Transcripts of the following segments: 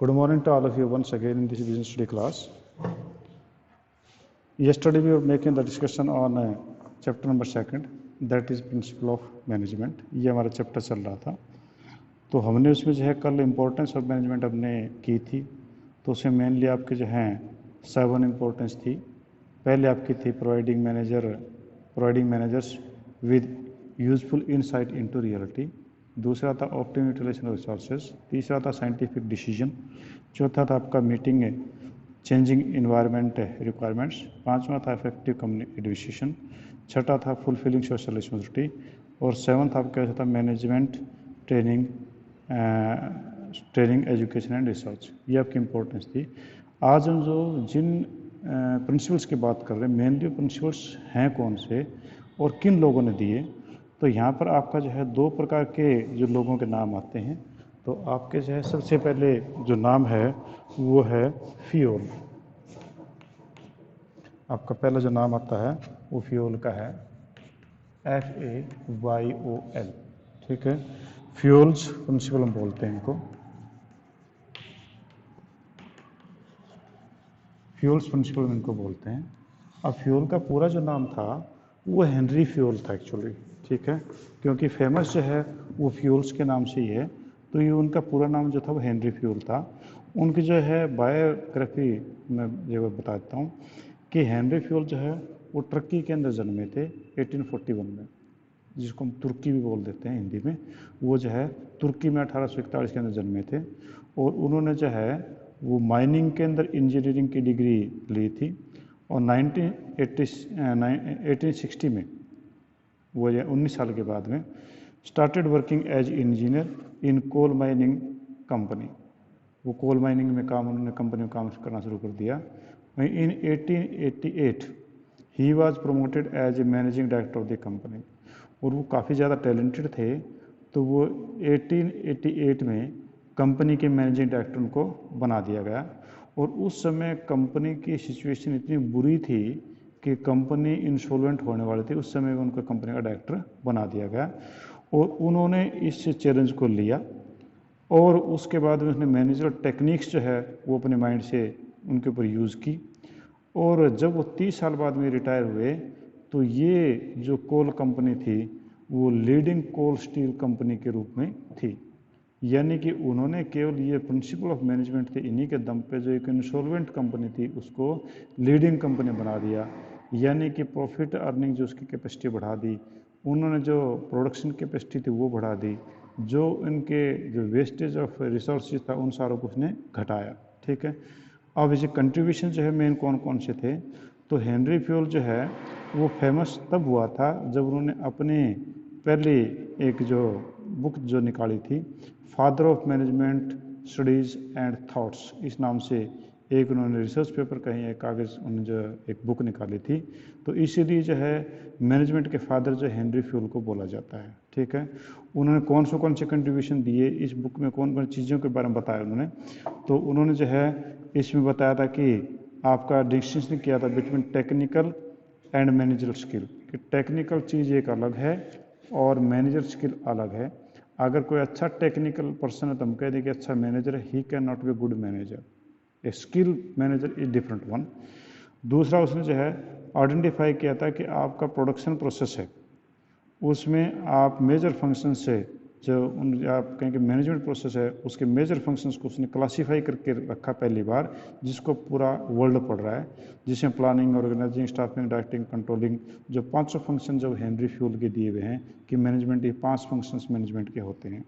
Good morning to all of you once again in this business study class. Yesterday we were making the discussion on chapter number 2, that is principle of management. ये हमारा chapter चल रहा था, तो हमने उसमें जो है कल इम्पोर्टेंस ऑफ मैनेजमेंट हमने की थी। तो उसमें मेनली आपके जो हैं 7 इम्पोर्टेंस थी। पहले आपकी थी providing managers with useful insight into reality. दूसरा था ऑप्टिमम यूटिलाइजेशन ऑफ रिसोर्सेज। तीसरा था साइंटिफिक डिसीजन। चौथा था आपका मीटिंग चेंजिंग इन्वायरमेंट रिक्वायरमेंट्स। पांचवा था इफेक्टिव कम्युनिटी एडमिनिस्ट्रेशन। छठा था फुलफिलिंग सोशल रिस्पॉन्सिबिलिटी। और सेवन्थ आपका था management training education and research. ये आपकी इम्पोर्टेंस थी। आज हम जिन प्रिंसिपल्स की बात कर रहे हैं, मेनली प्रिंसिपल्स हैं कौन से और किन लोगों ने दिए। तो यहाँ पर आपका जो है 2 प्रकार के जो लोगों के नाम आते हैं। तो आपके जो है सबसे पहले जो नाम है वो है फ्यूल। आपका पहला जो नाम आता है वो फ्यूल का है, FAYOL। ठीक है, फ्यूल्स प्रिंसिपल हम बोलते हैं इनको, फ्यूल्स प्रिंसिपल इनको बोलते हैं। अब फ्यूल का पूरा जो नाम था वो हेनरी फ्यूल था एक्चुअली। ठीक है, क्योंकि फेमस जो है वो फ्यूल्स के नाम से ही है, तो ये उनका पूरा नाम जो था वो हेनरी फ्यूल था। उनकी जो है बायोग्राफी मैं जो बता देता हूँ कि हेनरी फ्यूल जो है वो टर्की के अंदर जन्मे थे 1841 में, जिसको हम तुर्की भी बोल देते हैं हिंदी में। वो जो है तुर्की में 1841 के अंदर जन्मे थे और उन्होंने जो है वो माइनिंग के अंदर इंजीनियरिंग की डिग्री ली थी। और 1860 में वो 19 साल के बाद में started working as engineer in coal mining company. वो कोल माइनिंग में काम उन्होंने कंपनी में काम करना शुरू कर दिया। In 1888 he was promoted as a managing director of the company. और वो काफ़ी ज़्यादा टैलेंटेड थे, तो वो 1888 में कंपनी के मैनेजिंग डायरेक्टर उनको बना दिया गया। और उस समय कंपनी की सिचुएशन इतनी बुरी थी कि कंपनी इंसॉल्वेंट होने वाली थी। उस समय उनको कंपनी का डायरेक्टर बना दिया गया और उन्होंने इस चैलेंज को लिया और उसके बाद में उसने मैनेजर टेक्निक्स जो है वो अपने माइंड से उनके ऊपर यूज़ की। और जब वो 30 साल बाद में रिटायर हुए तो ये जो कोल कंपनी थी वो लीडिंग कोल स्टील कंपनी के रूप में थी। यानी कि उन्होंने केवल ये प्रिंसिपल ऑफ मैनेजमेंट थे इन्हीं के दम पे जो एक इंसॉल्वेंट कंपनी थी उसको लीडिंग कंपनी बना दिया। यानी कि प्रॉफिट अर्निंग जो उसकी कैपेसिटी बढ़ा दी, उन्होंने जो प्रोडक्शन कैपेसिटी थी वो बढ़ा दी, जो इनके जो वेस्टेज ऑफ रिसोर्सेज था उन सारों को उसने घटाया। ठीक है, अब इसे कंट्रीब्यूशन जो है मेन कौन कौन से थे। तो हेनरी फ्यूल जो है वो फेमस तब हुआ था जब उन्होंने अपने पहले एक जो बुक जो निकाली थी, father of management studies and thoughts, इस नाम से एक उन्होंने रिसर्च पेपर कहीं एक कागज़ उन्होंने जो एक बुक निकाली थी। तो इसीलिए जो है मैनेजमेंट के फादर जो हेनरी फ्यूल को बोला जाता है। ठीक है, उन्होंने कौन से कंट्रीब्यूशन दिए इस बुक में, कौन कौन चीज़ों के बारे में बताया उन्होंने। तो उन्होंने जो है इसमें बताया था कि आपका डिस्टिंक्शन किया था between technical and managerial skill, कि टेक्निकल चीज़ एक अलग है और मैनेजर स्किल अलग है। अगर कोई अच्छा टेक्निकल पर्सन है तो हम कह दें कि अच्छा मैनेजर है, he can not be good manager. A skill manager is different one. दूसरा उसने जो है आइडेंटिफाई किया था कि आपका प्रोडक्शन प्रोसेस है, उसमें आप मेजर फंक्शन से जो आप कहें कि मैनेजमेंट प्रोसेस है उसके मेजर फंक्शंस को उसने क्लासीफाई करके रखा पहली बार, जिसको पूरा वर्ल्ड पढ़ रहा है, जिसमें planning, organizing, staffing, directing, controlling, जो 500 फंक्शन जो हेनरी फ्यूल के दिए हुए हैं कि मैनेजमेंट ये 5 फंक्शंस मैनेजमेंट के होते हैं।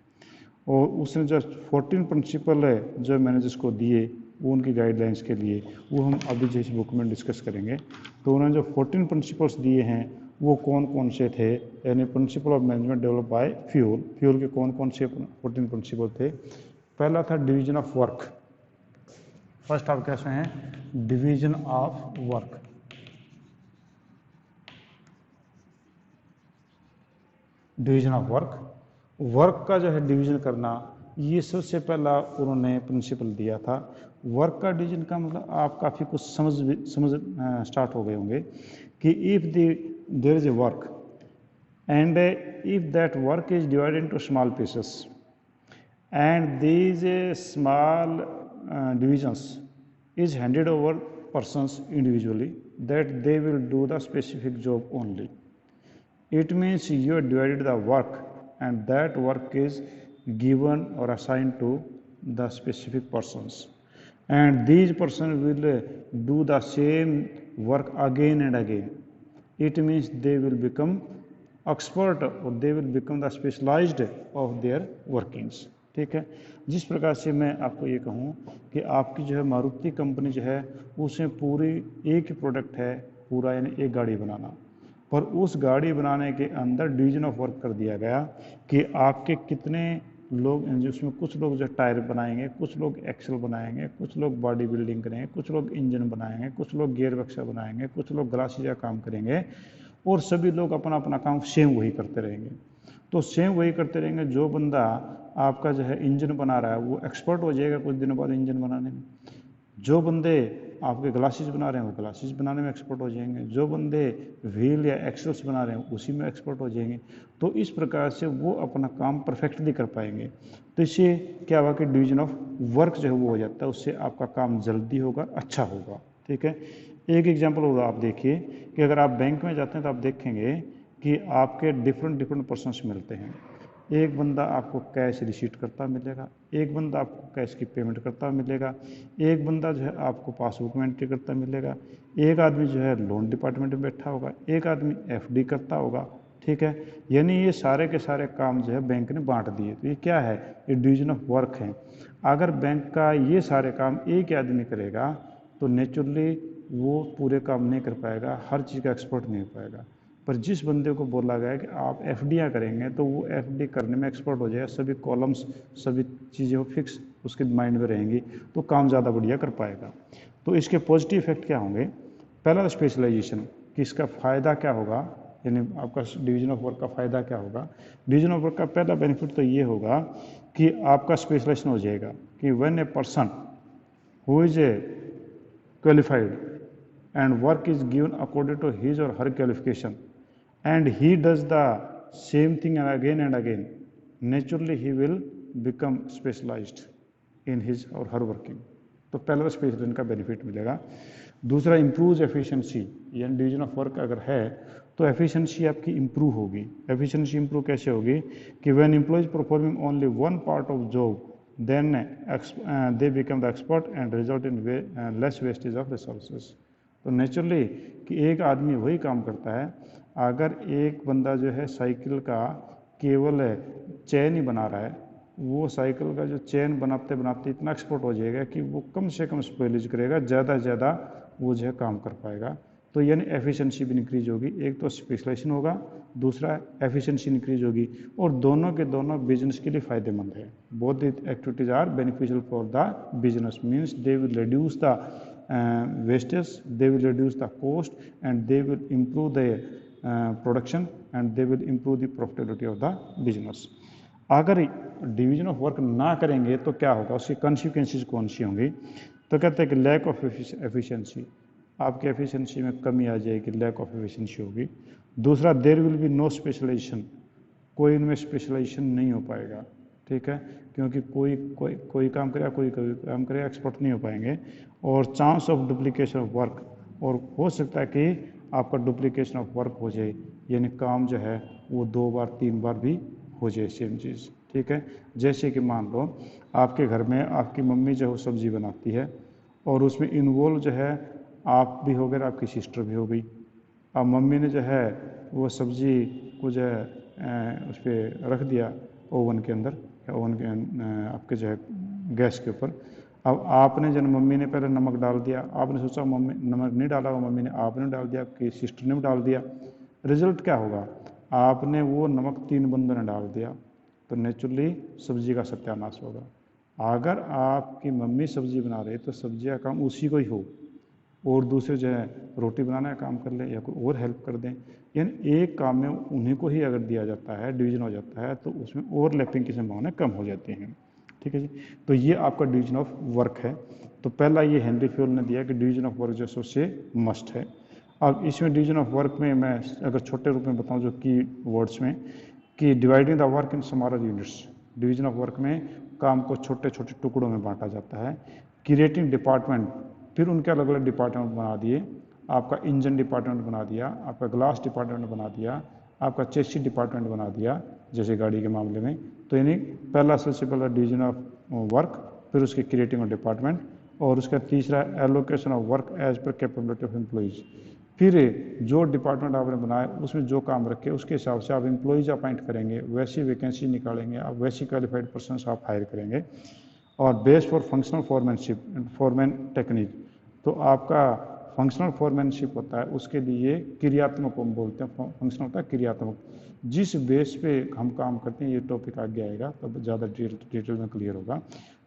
और उसने जो 14 प्रिंसिपल है जो मैनेजर्स को दिए वो उनकी गाइडलाइंस के लिए, वो हम अभी जो इस बुक में डिस्कस करेंगे। तो उन्होंने जो 14 प्रिंसिपल्स दिए हैं वो कौन कौन से थे, यानी principle of management develop by fuel. Fuel के कौन कौन से 14 प्रिंसिपल थे। पहला था डिवीजन ऑफ वर्क। फर्स्ट आप कैसे हैं, division of work. Division of work, work का जो है डिवीजन करना, ये सबसे पहला उन्होंने प्रिंसिपल दिया था। वर्क का डिवीजन का मतलब आप काफ़ी कुछ समझ स्टार्ट हो गए होंगे कि if there is a work and if that work is divided into small pieces and these small divisions is handed over persons individually that they will do the specific job only. It means you have divided the work and that work is given or assigned to the specific persons, and these persons will do the same work again and again. It means they will become expert or they will become the specialized of their workings. ठीक है, जिस प्रकार से मैं आपको ये कहूँ कि आपकी जो है मारुति कंपनी जो है उसमें पूरी एक ही प्रोडक्ट है पूरा, यानी एक गाड़ी बनाना, पर उस गाड़ी बनाने के अंदर डिवीजन ऑफ वर्क कर दिया गया कि आपके कितने लोग, जिसमें कुछ लोग जो टायर बनाएंगे, कुछ लोग एक्सल बनाएंगे, कुछ लोग बॉडी बिल्डिंग करेंगे, कुछ लोग इंजन बनाएंगे, कुछ लोग गियर बक्सा बनाएंगे, कुछ लोग ग्लासेज का काम करेंगे, और सभी लोग अपना अपना काम सेम वही करते रहेंगे। तो सेम वही करते रहेंगे। जो बंदा आपका जो है इंजन बना रहा है वो एक्सपर्ट हो जाएगा कुछ दिनों बाद इंजन बनाने में, जो बंदे आपके ग्लासेस बना रहे हैं वो ग्लासेस बनाने में एक्सपर्ट हो जाएंगे, जो बंदे व्हील या एक्सल्स बना रहे हैं उसी में एक्सपर्ट हो जाएंगे। तो इस प्रकार से वो अपना काम परफेक्टली कर पाएंगे। तो इससे क्या हुआ कि डिवीजन ऑफ वर्क जो है वो हो जाता है, उससे आपका काम जल्दी होगा, अच्छा होगा। ठीक है, एक एग्जाम्पल होगा, आप देखिए कि अगर आप बैंक में जाते हैं तो आप देखेंगे कि आपके डिफरेंट पर्सन्स मिलते हैं। एक बंदा आपको कैश रिसीट करता मिलेगा, एक बंदा आपको कैश की पेमेंट करता मिलेगा, एक बंदा जो है आपको पासबुक में एंट्री करता मिलेगा, एक आदमी जो है लोन डिपार्टमेंट में बैठा होगा, एक आदमी एफडी करता होगा। ठीक है, यानी ये सारे के सारे काम जो है बैंक ने बांट दिए। तो ये क्या है, ये डिवीजन ऑफ वर्क है। अगर बैंक का ये सारे काम एक ही आदमी करेगा तो नेचुरली वो पूरे काम नहीं कर पाएगा, हर चीज़ का एक्सपर्ट नहीं हो पाएगा। पर जिस बंदे को बोला गया है कि आप एफडीआं करेंगे तो वो एफडी करने में एक्सपर्ट हो जाएगा, सभी कॉलम्स सभी चीज़ें फिक्स उसके माइंड में रहेंगी, तो काम ज़्यादा बढ़िया कर पाएगा। तो इसके पॉजिटिव इफेक्ट क्या होंगे? पहला स्पेशलाइजेशन, कि इसका फ़ायदा क्या होगा, यानी आपका डिवीजन ऑफ वर्क का फ़ायदा क्या होगा। डिवीजन ऑफ वर्क का पहला बेनिफिट तो ये होगा कि आपका स्पेशलाइजेशन हो जाएगा कि when a person who is a qualified and work is given according to his or her qualification and he does the same thing and again, naturally he will become specialized in his or her working। तो पहला specialisation का benefit मिलेगा। दूसरा, improve efficiency, यानी division of work अगर है तो efficiency आपकी इम्प्रूव होगी। एफिशिएंसी इम्प्रूव कैसे होगी कि when employees performing only one part of job then they become the expert and result in less wastage of resources। तो नेचुरली कि एक आदमी वही काम करता है, अगर एक बंदा जो है साइकिल का केवल चेन ही बना रहा है, वो साइकिल का जो चेन बनाते बनाते इतना एक्सपर्ट हो जाएगा कि वो कम से कम स्पेलिज करेगा, ज़्यादा से ज़्यादा वो जो है काम कर पाएगा। तो यानी एफिशिएंसी भी इंक्रीज होगी। एक तो स्पेशलाइजेशन होगा, दूसरा एफिशिएंसी इंक्रीज होगी, और दोनों के दोनों बिजनेस के लिए फ़ायदेमंद है। Both the activities are beneficial for the business, means they will reduce the wastage, they will reduce the cost and they will improve the production and they will improve the profitability of the business। अगर division of work ना करेंगे तो क्या होगा, उसकी consequences कौन सी होंगी? तो कहते हैं कि लैक ऑफ एफिशिएंसी, आपकी एफिशिएंसी में कमी आ जाएगी, लैक ऑफ एफिशिएंसी होगी। दूसरा, there will be no specialization, कोई इनमें स्पेशलाइजेशन नहीं हो पाएगा। ठीक है, क्योंकि कोई काम करेगा, कोई काम करेगा, एक्सपर्ट नहीं हो पाएंगे। और chance of duplication of work, और हो सकता है कि आपका डुप्लीकेशन ऑफ वर्क हो जाए, यानी काम जो है वो 2 बार 3 बार भी हो जाए सेम चीज़। ठीक है, जैसे कि मान लो आपके घर में आपकी मम्मी जो है सब्ज़ी बनाती है और उसमें इन्वॉल्व जो है आप भी हो गए, आपकी सिस्टर भी हो गई। अब मम्मी ने जो है वो सब्ज़ी को जो है उस पर रख दिया ओवन के अंदर, या ओवन के आपके जो है गैस के ऊपर। अब आपने जब मम्मी ने पहले नमक डाल दिया, आपने सोचा मम्मी नमक नहीं डाला, मम्मी ने आपने डाल दिया, आपकी सिस्टर ने भी डाल दिया। रिजल्ट क्या होगा, आपने वो नमक 3 बंदों ने डाल दिया, तो नेचुरली सब्जी का सत्यानाश होगा। अगर आपकी मम्मी सब्जी बना रही है तो सब्जी का काम उसी को ही हो, और दूसरे जो है रोटी बनाने का काम कर ले या कोई और हेल्प कर दें, यानी एक काम में उन्हीं को ही अगर दिया जाता है, डिवीजन हो जाता है, तो उसमें ओवरलैपिंग की संभावना कम हो जाती हैं। ठीक है जी, तो ये आपका डिवीजन ऑफ वर्क है। तो पहला ये हेनरी फ्यूल ने दिया कि डिवीजन ऑफ वर्क जो सबसे मस्ट है। अब इसमें डिवीजन ऑफ वर्क में मैं अगर छोटे रूप में बताऊं जो की वर्ड्स में, कि dividing the work in smaller units, division of work में काम को छोटे छोटे टुकड़ों में बांटा जाता है। क्रिएटिंग डिपार्टमेंट, फिर उनके अलग अलग डिपार्टमेंट बना दिए, आपका इंजन डिपार्टमेंट बना दिया, आपका ग्लास डिपार्टमेंट बना दिया, आपका चेसी डिपार्टमेंट बना दिया, जैसे गाड़ी के मामले में। तो यानी पहला सबसे पहला डिवीजन ऑफ वर्क, फिर उसके क्रिएटिंग डिपार्टमेंट, और उसका तीसरा allocation of work as per capability of employees. फिर जो डिपार्टमेंट आपने बनाया उसमें जो काम रखे उसके हिसाब से आप एम्प्लॉइज अपॉइंट करेंगे, वैसी वैकेंसी निकालेंगे, आप वैसी क्वालिफाइड पर्सन आप हायर करेंगे। और base for functional foremanship, foreman technique, तो आपका फंक्शनल फॉरमैनशिप होता है, उसके लिए क्रियात्मक हम बोलते हैं, फंक्शनल होता है क्रियात्मक। जिस बेस पे हम काम करते हैं, ये टॉपिक आगे आएगा तब ज़्यादा डिटेल में क्लियर होगा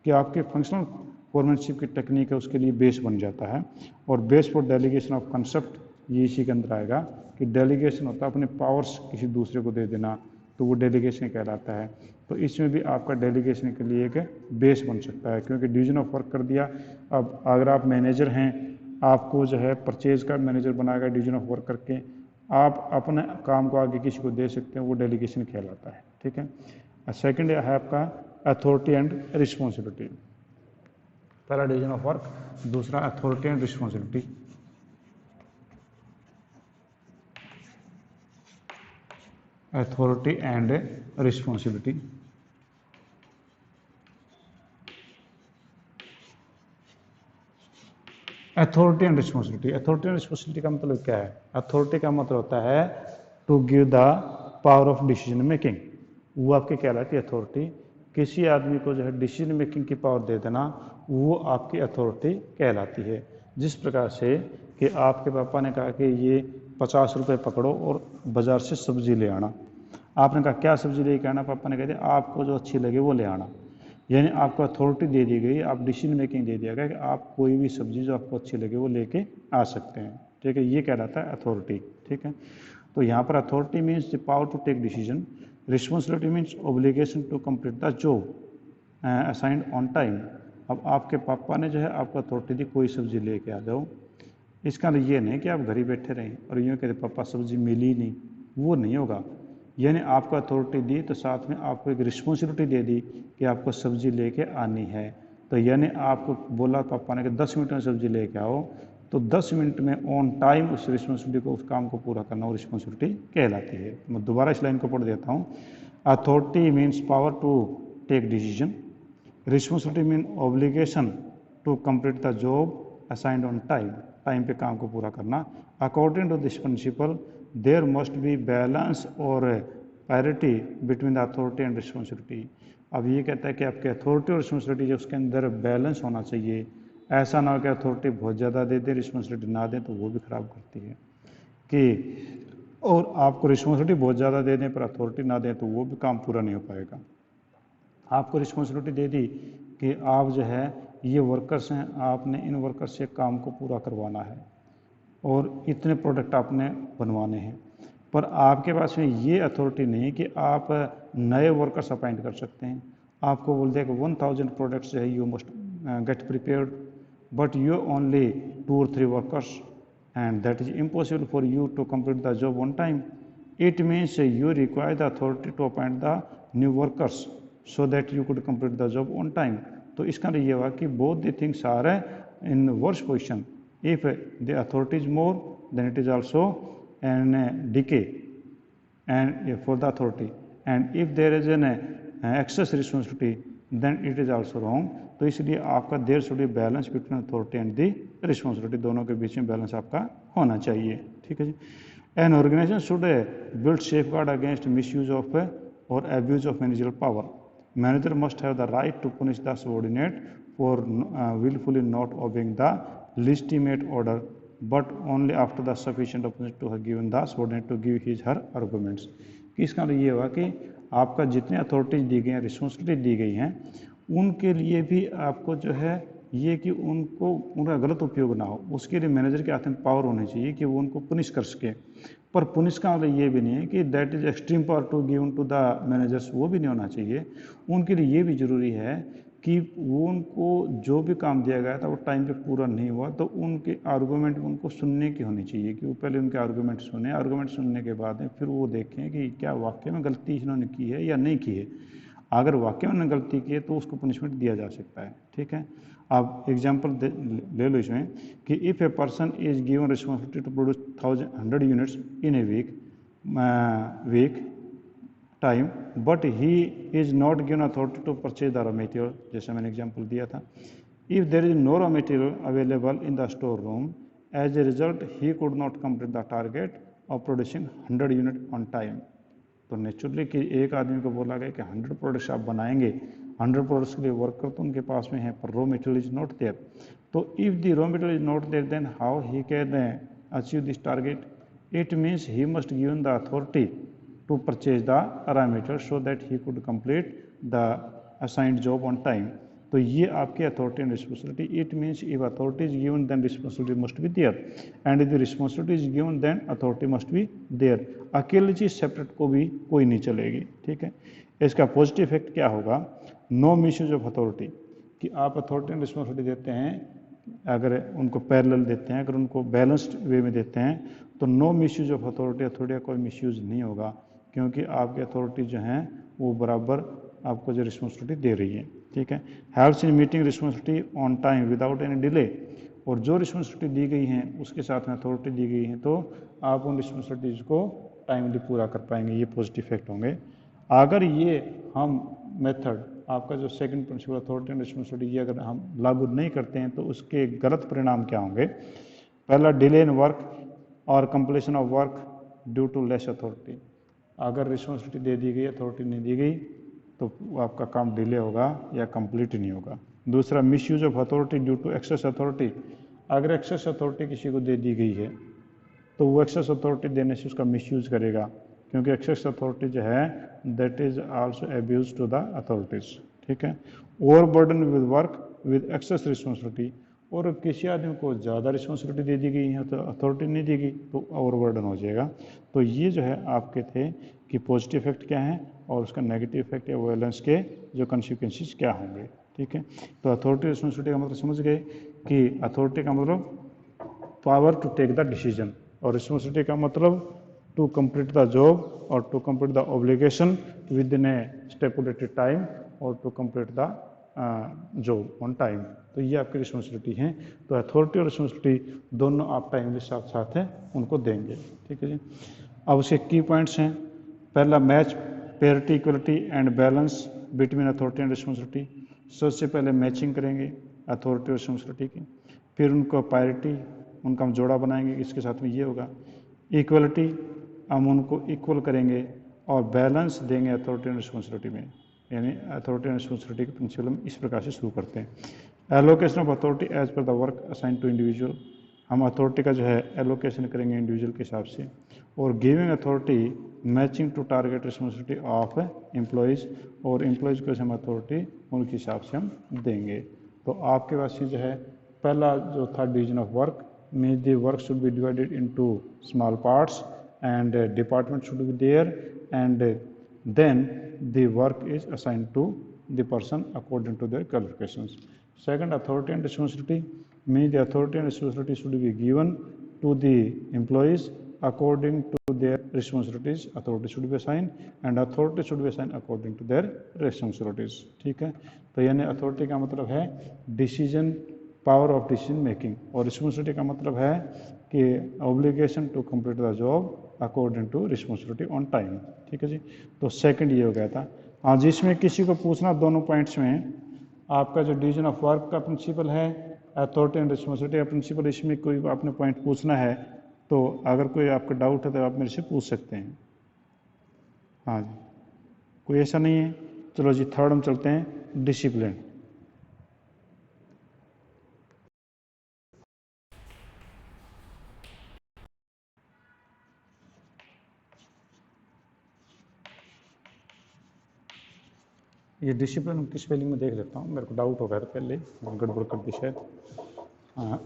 कि आपके फंक्शनल फॉरमैनशिप की टेक्निक है, उसके लिए बेस बन जाता है। और base for delegation of concept, ये इसी के अंदर आएगा कि डेलीगेशन होता है अपने पावर्स किसी दूसरे को दे देना, तो वो डेलीगेशन कहलाता है। तो इसमें भी आपका डेलीगेशन के लिए एक बेस बन सकता है, क्योंकि डिवीजन ऑफ वर्क कर दिया। अब अगर आप मैनेजर हैं, आपको जो है परचेज का मैनेजर बनाएगा डिवीजन ऑफ वर्क करके, आप अपने काम को आगे किसी को दे सकते हैं, वो डेलीगेशन कहलाता है। ठीक है। सेकंड है आपका अथॉरिटी एंड रिस्पॉन्सिबिलिटी, पहला डिवीजन ऑफ वर्क, दूसरा authority and responsibility. Authority and responsibility, authority and responsibility. Authority and responsibility का मतलब क्या है? अथॉरिटी का मतलब होता है to give the power of decision making, वो आपकी कहलाती है अथॉरिटी। किसी आदमी को जो है डिसीजन मेकिंग की पावर दे देना, वो आपकी अथॉरिटी कहलाती है। जिस प्रकार से कि आपके पापा ने कहा कि ये 50 रुपये पकड़ो और बाज़ार से सब्जी ले आना। आपने कहा क्या सब्जी लेके आना? पापा ने कह दिया आपको जो अच्छी लगे वो ले आना। यानी आपको अथॉरिटी दे दी गई, आप डिसीजन मेकिंग दे दिया गया कि आप कोई भी सब्जी जो आपको अच्छी लगे वो लेके आ सकते हैं। ठीक है, ये कहलाता है अथॉरिटी। ठीक है, तो यहाँ पर authority means the power to take decision, responsibility means obligation to complete the job assigned on time. अब आपके पापा ने जो है आपको अथॉरिटी दी, कोई सब्जी लेके आ जाओ। इसका ये नहीं कि आप घर ही बैठे रहें और यूँ कहते पापा सब्जी मिली नहीं, वो नहीं होगा। यानी आपको अथॉरिटी दी तो साथ में आपको एक रिस्पॉन्सिबिलिटी दे दी कि आपको सब्जी लेके आनी है। तो यानी आपको बोला पापा ने कि 10 मिनट में सब्जी लेके आओ, तो 10 मिनट में ऑन टाइम उस रिस्पॉन्सिबिलिटी को, उस काम को पूरा करना वो रिस्पॉन्सिबिलिटी कहलाती है। मैं दोबारा इस लाइन को पढ़ देता हूँ। Authority means power to take decision, responsibility mean obligation to complete the job assigned on time, time पे काम को पूरा करना। According to this principle there must be balance और parity between the authority and responsibility. अब ये कहता है कि आपके अथॉरिटी और रिस्पॉन्सिबिलिटी जो उसके अंदर बैलेंस होना चाहिए। ऐसा ना हो कि अथॉरिटी बहुत ज़्यादा दे दे, रिस्पॉन्सिबिलिटी ना दे, तो वो भी खराब करती है। कि और आपको रिस्पॉन्सिबिलिटी बहुत ज़्यादा दे दें पर अथॉरिटी ना दें, तो वो भी काम पूरा नहीं हो पाएगा। आपको रिस्पॉन्सिबिलिटी दे दी कि आप जो है ये वर्कर्स हैं, आपने इन वर्कर्स से काम को पूरा करवाना है और इतने प्रोडक्ट आपने बनवाने हैं, पर आपके पास में ये अथॉरिटी नहीं है कि आप नए वर्कर्स अपॉइंट कर सकते हैं। आपको बोल दिया कि 1000 प्रोडक्ट्स जो है you must get prepared, but you only 2 or 3 workers and that is impossible for you to complete the job on time. It means you require the authority to appoint the new workers so that you could complete the job on time. तो इसका ये हुआ कि both the things are in worse position. If the authority is more, then it is also an decay and for the authority. And if there is an excess responsibility, then it is also wrong. तो इसलिए आपका there should be balance between authority and the responsibility, दोनों के बीच में balance आपका होना चाहिए। ठीक है जी। An organization should build safeguard against misuse of or abuse of managerial power. Manager must have the right to punish the subordinate for willfully not obeying the legitimate order, but only after the sufficient opportunity to have given the subordinate to give his her arguments. कि इसका ये हुआ कि आपका जितने authorities दी गई हैं, responsibility दी गई हैं, उनके लिए भी आपको जो है ये कि उनको उनका गलत उपयोग ना हो, उसके लिए मैनेजर के हाथ में पावर होनी चाहिए कि वो उनको पुनिश कर सके। पर पुनिश का मतलब ये भी नहीं है कि that is extreme power to given to the managers, वो भी नहीं होना चाहिए। उनके लिए ये भी ज़रूरी है कि वो उनको जो भी काम दिया गया था वो टाइम पे पूरा नहीं हुआ, तो उनके आर्गूमेंट उनको सुनने की होनी चाहिए कि वो पहले उनके आर्गूमेंट सुने, आर्गूमेंट सुनने के बाद फिर वो देखें कि क्या वाकई में गलती इन्होंने की है या नहीं की है। अगर वाकई में गलती की है तो उसको पनिशमेंट दिया जा सकता है, ठीक है। आप एग्जाम्पल ले लो इसमें कि if a person is given responsibility to produce 100 units in a week time but he is not given authority to purchase the raw material, जैसे मैंने एग्जाम्पल दिया था। If there is no raw material available in the store room as a result he could not complete the target of producing 100 unit on time. तो naturally कि एक आदमी को बोला गया कि 100 प्रोडक्ट्स आप बनाएंगे, 100 प्रोडक्ट्स के लिए वर्कर तो उनके पास में है पर raw material is not there. तो if the raw material is not there then how he can achieve this target? It means he must given the authority to purchase the raw material so that he could complete the assigned job on time. तो ये आपकी authority and responsibility. It means if authority is given then responsibility must be there and if the responsibility is given then authority must be there. अकेली चीज separate को भी कोई नहीं चलेगी, ठीक है। इसका पॉजिटिव इफेक्ट क्या होगा? नो मिसयूज ऑफ अथॉरिटी, कि आप अथॉरिटी एंड रिस्पॉन्सिबिलिटी देते हैं, अगर उनको पैरेलल देते हैं, अगर उनको बैलेंस्ड वे में देते हैं तो no misuse of authority, authority का कोई मिसयूज नहीं होगा, क्योंकि आपकी अथॉरिटी जो है वो बराबर आपको जो रिस्पॉन्सिबिलिटी दे रही है, ठीक है। Helps in meeting responsibility on time without any delay, और जो रिस्पॉन्सिबिलिटी दी गई हैं उसके साथ में अथॉरिटी दी गई है तो आप उन रिस्पॉन्सिबिलिटीज़ को टाइमली पूरा कर पाएंगे, ये पॉजिटिव इफेक्ट होंगे। अगर ये हम मेथड आपका जो second principle authority and responsibility, ये अगर हम लागू नहीं करते हैं तो उसके गलत परिणाम क्या होंगे? पहला, डिले इन वर्क और completion of work due to less authority. अगर रिस्पॉन्सिबिलिटी दे दी गई, अथॉरिटी नहीं दी गई, तो आपका काम डिले होगा या कंप्लीट नहीं होगा। दूसरा, misuse of authority due to excess authority. अगर एक्सेस अथॉरिटी किसी को दे दी गई है तो वो एक्सेस अथॉरिटी देने से उसका मिसयूज करेगा, क्योंकि एक्सेस अथॉरिटी जो है that is also abuse to the authorities, ठीक है। Over burden with work with excess responsibility, और किसी आदमी को ज़्यादा रिस्पॉन्सिबिलिटी दे दी गई है तो अथॉरिटी नहीं दी गई तो ओवरबर्डन हो जाएगा। तो ये जो है आपके थे कि पॉजिटिव इफेक्ट क्या है और उसका नेगेटिव इफेक्ट या वायलेंस के जो कॉन्सिक्वेंसेस क्या होंगे, ठीक है। तो अथॉरिटी रिस्पॉन्सिबिलिटी का मतलब समझ गए कि अथॉरिटी का मतलब power to take the decision, और रिस्पॉन्सिबिलिटी का मतलब टू कंप्लीट द जॉब और to complete the obligation within a stipulated time और to complete the job on time. तो ये आपकी रिस्पॉन्सिबिलिटी है। तो अथॉरिटी और रिस्पॉन्सिबिलिटी दोनों आप टाइमली साथ साथ है उनको देंगे, ठीक है जी। अब उसके की पॉइंट्स हैं। पहला, match parity equality and balance between authority and responsibility. सबसे पहले मैचिंग करेंगे अथॉरिटी और रिस्पॉन्सिबिलिटी की, फिर उनको पैरिटी, उनका हम जोड़ा बनाएंगे, इसके साथ में ये होगा। इक्वलिटी, हम उनको इक्वल करेंगे, और बैलेंस देंगे अथॉरिटी एंड रिस्पॉन्सिबिलिटी में, यानी अथॉरिटी एंड रिस्पॉन्सिबिलिटी के प्रिंसिपल हम इस प्रकार से शुरू करते हैं। Allocation of authority as per the work assign to individual, हम अथॉरिटी का जो है एलोकेशन करेंगे इंडिविजुअल के हिसाब से। और giving authority matching to target responsibility of employees, और एम्प्लॉयज़ को हम अथॉरिटी उनके हिसाब से हम देंगे। तो आपके पास ये जो है पहला जो था division of work, means the work should be divided into small parts and department should be there, and then the work is assigned to the person according to their qualifications. Second, authority and responsibility, means the authority and responsibility should be given to the employees according to their responsibilities. Authority should be assigned and authority should be assigned according to their responsibilities, ठीक है। तो यानी authority का मतलब है decision, power of decision making, और responsibility का मतलब है कि obligation to complete the job according to responsibility on time, ठीक है जी। तो सेकंड ये हो गया था। हाँ, जिसमें किसी को पूछना दोनों पॉइंट्स में, आपका जो डिवीजन ऑफ वर्क का प्रिंसिपल है, अथॉरिटी एंड रिस्पॉन्सिबिलिटी का प्रिंसिपल, इसमें कोई आपने पॉइंट पूछना है तो अगर कोई आपका डाउट है तो आप मेरे से पूछ सकते हैं। हाँ जी, कोई ऐसा नहीं है। चलो जी, थर्ड हम चलते हैं, डिसिप्लिन। ये डिसिप्लिन की स्पेलिंग में देख लेता हूँ, मेरे को डाउट हो गया था पहले, गड़बड़ कर दी शायद। हाँ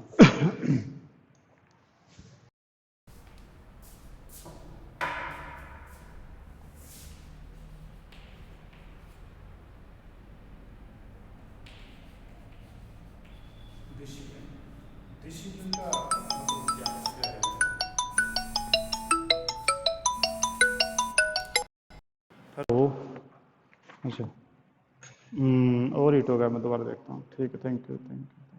डिसिप्लिन का मतलब क्या है? हेलो, अच्छा, और हिट हो गया, मैं दोबारा देखता हूँ। ठीक है, थैंक यू थैंक यू।